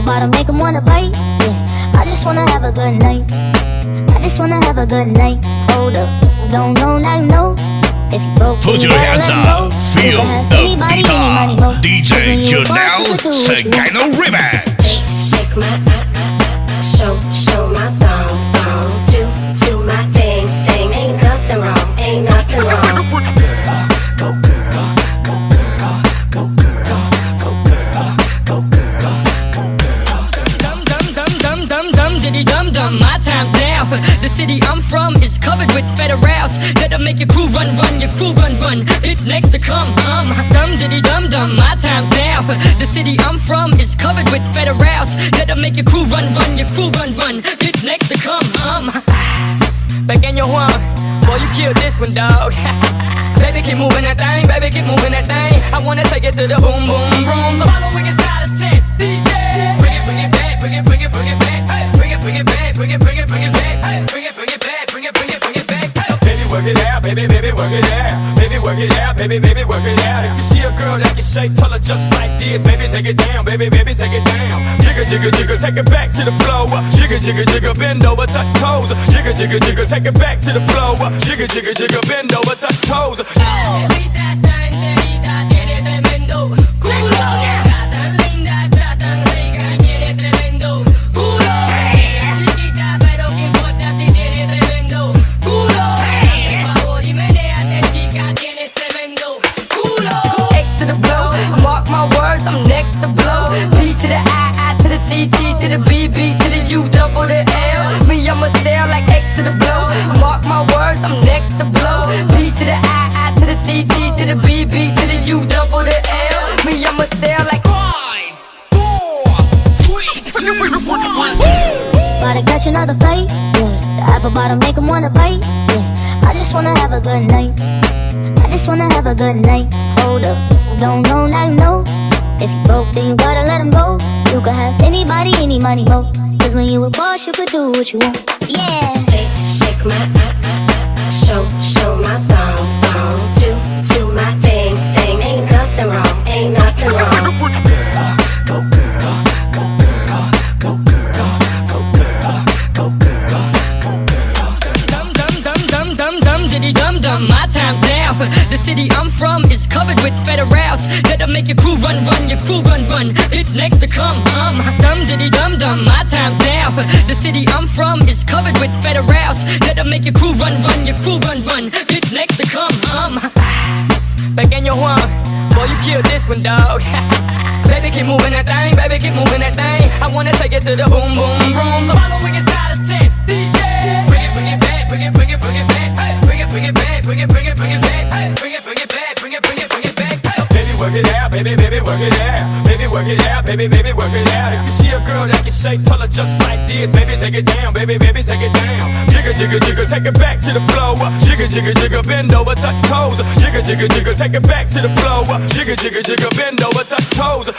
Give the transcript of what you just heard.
bottom, make them wanna bite. Yeah, I just wanna have a good night. I just wanna have a good night. Hold up, if you don't know, now you know. If you broke, put your hands up, feel the beat up. DJ Janelle Segano Remix. Shake my show my thong, do my thing. Ain't nothing wrong, ain't nothing wrong. Go girl, go girl, go girl, go girl, go girl, go girl. Dum diddy dum. My time's now. The city I'm from is covered with federals that'll make your crew run, your crew run. It's next to come. Dum diddy dum. My time's now. The city I'm from is covered with federals that'll make your crew run, your crew run. It's next to come. Back in your one, boy, you killed this one, dog. Baby, keep moving that thing, baby, keep moving that thing. I wanna take it to the boom, boom, boom. So following is not a test, DJ. Bring it back, bring it back. Hey, bring it back, bring it back. Hey, bring it back, bring it back. Baby, work it out, baby, work it out. Baby, work it out, baby, work it out. If you see a girl that can shake, tell her just like this. Baby, take it down, baby, take it down. Jiggle, take it back to the floor. Jiggle, bend over, touch toes. Jiggle, take it back to the floor. Jiggle, bend over, touch toes. I'm next to blow. P to the I to the T to the B to the U double the L. Me, I'ma sail like X to the blow. Mark my words, I'm next to blow. P to the I to the T to the B to the U double the L. Me, I'ma sail like 5, 4, 3, 2, 1. About to catch another fight. Yeah, the apple bottom, make them wanna bite. Yeah, I just wanna have a good night. I just wanna have a good night. Hold up, if you don't know, now you know. If you broke, then you gotta let him go. You can have anybody, any money, ho. Cause when you a boss, you could do what you want. Yeah. Shake my show my thong, do my thing. Ain't nothing wrong, ain't nothing wrong. Go girl, go girl, go girl, go girl, go girl, go girl. Dum diddy dum. My time's now. The city I'm from is covered with federals that'll make your crew run, your crew run. It's next to come. Dum diddy dum. My time's now. The city I'm from is covered with federals that'll make your crew run, your crew run. It's next to come. Back in your one, boy, you killed this one, dog. Baby, keep moving that thing, baby, keep moving that thing. I wanna take it to the boom, boom, boom. So following is not a test, DJ. Bring it back, bring it back. Hey, bring it back, bring it back. Hey, bring it back, bring it back. Baby, work it out, baby, work it out. Baby, work it out, baby, work it out. If you see a girl that can shake, tell her just like this. Baby, take it down, baby, take it down. Jiggle, take it back to the floor. Jiggle, bend over, touch toes. Jiggle, take it back to the floor. Jiggle, bend over, touch toes.